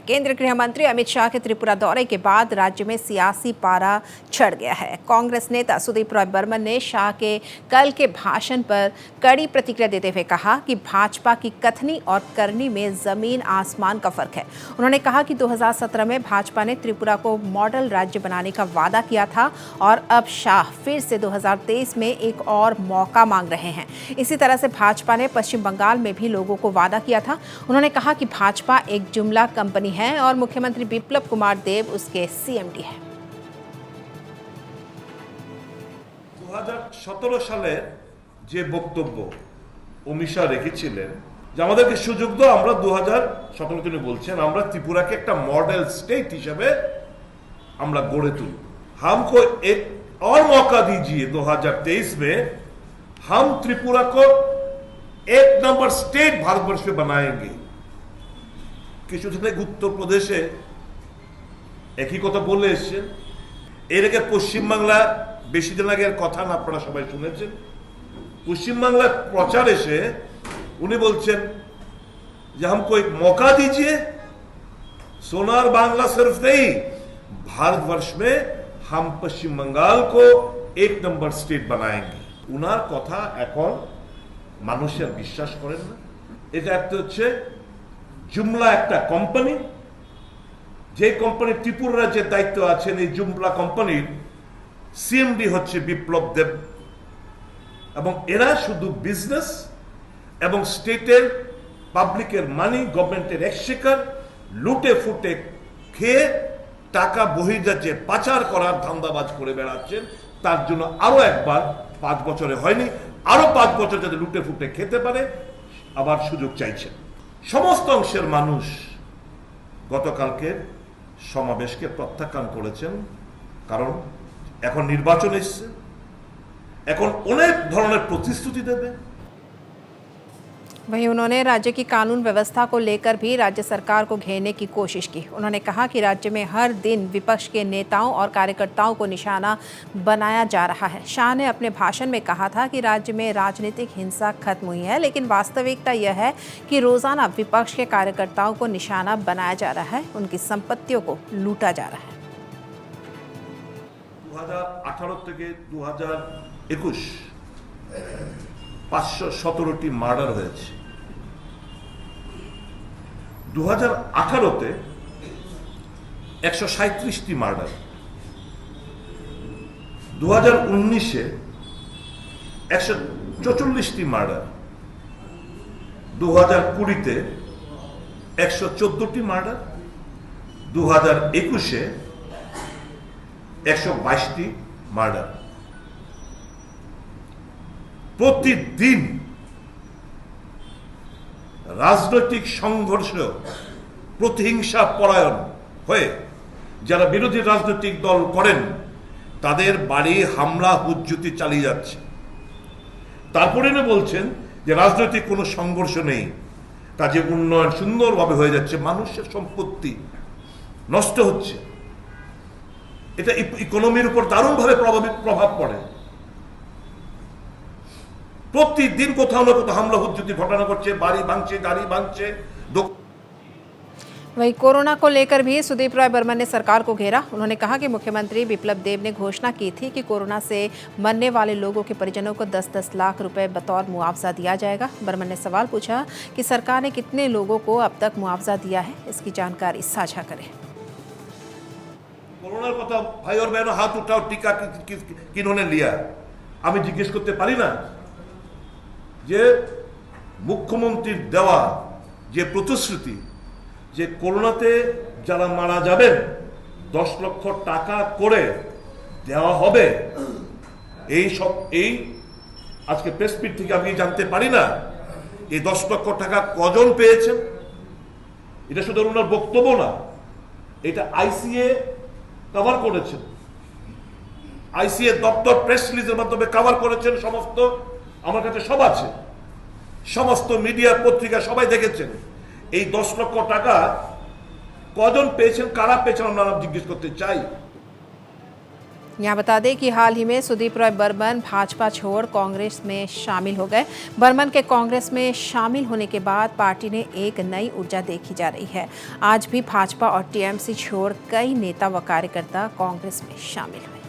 केंद्रीय गृह मंत्री अमित शाह के त्रिपुरा दौरे के बाद राज्य में सियासी पारा चढ़ गया है। कांग्रेस नेता सुदीप रॉय बर्मन ने शाह के कल के भाषण पर कड़ी प्रतिक्रिया देते हुए कहा कि भाजपा की कथनी और करनी में जमीन आसमान का फर्क है। उन्होंने कहा कि 2017 में भाजपा ने त्रिपुरा को मॉडल राज्य बनाने का वादा किया था और अब शाह फिर से 2023 में एक और मौका मांग रहे हैं। इसी तरह से भाजपा ने पश्चिम बंगाल में भी लोगों को वादा किया था। उन्होंने कहा कि भाजपा एक जुमला कंपनी है और मुख्यमंत्री बिप्लब कुमार देब उसके सीएमडी है। 2017 সালের যে বক্তব্য অমিশা রেখেছিলেন যে আমাদেরকে সুযোগ দাও, আমরা 2017 তিনি বলছেন আমরা ত্রিপুরাকে একটা মডেল স্টেট হিসেবে আমরা গড়ে তুলব। हमको एक और मौका दीजिए 2023 में हम त्रिपुरा को एक नंबर स्टेट भारतवर्ष में बनाएंगे। কিছুদিন আগে উত্তরপ্রদেশে একই কথা বলে এসেছেন। এর আগে পশ্চিমবাংলা বেশি দিন আগের কথা না, আপনারা সবাই শুনেছেন। পশ্চিমবাংলার প্রচার এসে উনি বলছেন যে हमको एक मौका दीजिए, सोनार बांग्ला सिर्फ नहीं भारतवर्ष में हम पश्चिम बंगाल को एक नंबर स्टेट बनाएंगे। উনার কথা এখন মানুষের বিশ্বাস করেন না। এটা একটা হচ্ছে जुमला একটা কোম্পানি, যে কোম্পানি ত্রিপুরা রাজ্যের দায়িত্ব আছেন। এই জুমলা কোম্পানির সিএমডি হচ্ছে বিপ্লব দেব এবং এরা শুধু বিজনেস এবং স্টেটের পাবলিকের মানি, গভর্নমেন্টের এক্সচেকার লুটে ফুটে খেয়ে টাকা বহির্রাজ্যে পাচার করার ধান্দাবাজ করে বেড়াচ্ছেন। তার জন্য আরো একবার 5 বছরে হয়নি, আরো 5 বছর যাতে লুটে ফুটে খেতে পারে আবার সুযোগ চাইছেন। সমস্ত অংশের মানুষ গতকালকে সমাবেশকে প্রত্যাখ্যান করেছেন, কারণ এখন নির্বাচন এসছে, এখন অনেক ধরনের প্রতিশ্রুতি দেবে। वहीं उन्होंने राज्य की कानून व्यवस्था को लेकर भी राज्य सरकार को घेरने की कोशिश की। उन्होंने कहा कि राज्य में हर दिन विपक्ष के नेताओं और कार्यकर्ताओं को निशाना बनाया जा रहा है। शाह ने अपने भाषण में कहा था कि राज्य में राजनीतिक हिंसा खत्म हुई है, लेकिन वास्तविकता यह है कि रोजाना विपक्ष के कार्यकर्ताओं को निशाना बनाया जा रहा है, उनकी संपत्तियों को लूटा जा रहा है। 2018 থেকে 2021 517টি মার্ডার হয়েছে। 2018-তে 137টি মার্ডার, 2019-এ 144টি মার্ডার, 2020-তে 114টি মার্ডার, 2021-এ 122টি মার্ডার। প্রতিদিন রাজনৈতিক সংঘর্ষ, প্রতিহিংসা পরায়ণ হয়ে যারা বিরোধী রাজনৈতিক দল করেন তাদের বাড়ি হামলা হুজ্জুতি চালিয়ে যাচ্ছে। তারপরে না বলছেন যে রাজনৈতিক কোনো সংঘর্ষ নেই, কাজে উন্নয়ন সুন্দরভাবে হয়ে যাচ্ছে, মানুষের সম্পত্তি নষ্ট হচ্ছে। এটা ইকোনমির উপর দারুণভাবে প্রভাব পড়ে। प्रतिदिन कोথাও না কোথাও हमला हुज्जती घटना করছে, বাড়ি ভাঙছে, গাড়ি ভাঙছে। वहीं कोरोना को लेकर भी सुदीप रॉय बर्मन ने सरकार को घेरा। उन्होंने कहा कि मुख्यमंत्री बिप्लब देब ने घोषणा की थी कि कोरोना से मरने वाले लोगों के परिजनों को 10-10 लाख रुपए बतौर मुआवजा दिया जाएगा। बर्मन ने सवाल पूछा कि सरकार ने कितने लोगों को अब तक मुआवजा दिया है, इसकी जानकारी साझा करें। कोरोनार কথা ভাই और बहनों हाथ उठाओ, टीका किन्होंने लिया? আমি জিজ্ঞেস করতে পারি না যে মুখ্যমন্ত্রীর দেওয়া যে প্রতিশ্রুতি যে করোনাতে যারা মারা যাবেন 10 লক্ষ টাকা করে দেওয়া হবে, এই আজকে প্রেস মিট থেকে আমি জানতে পারি না এই 10 লক্ষ টাকা কজন পেয়েছেন। এটা শুধু ওনার বক্তব্য না, এটা আইসিএ কভার করেছেন, আইসিএ দপ্তর প্রেস রিলিজের মাধ্যমে কভার করেছেন। সমস্ত আমার কাছে সব আছে, সমস্ত মিডিয়া পত্রিকা সবাই দেখেছেন। এই 10 লক্ষ টাকা কজন পেয়েছেন, কারা পেয়েছেন আমরা জিজ্ঞেস করতে চাই। यहाँ बता दें कि हाल ही में सुदीप रॉय बर्मन भाजपा छोड़ कांग्रेस में शामिल हो गए। बर्मन के कांग्रेस में शामिल होने के बाद पार्टी ने एक नई ऊर्जा देखी जा रही है। आज भी भाजपा और टीएमसी छोड़ कई नेता व कार्यकर्ता कांग्रेस में शामिल हुए।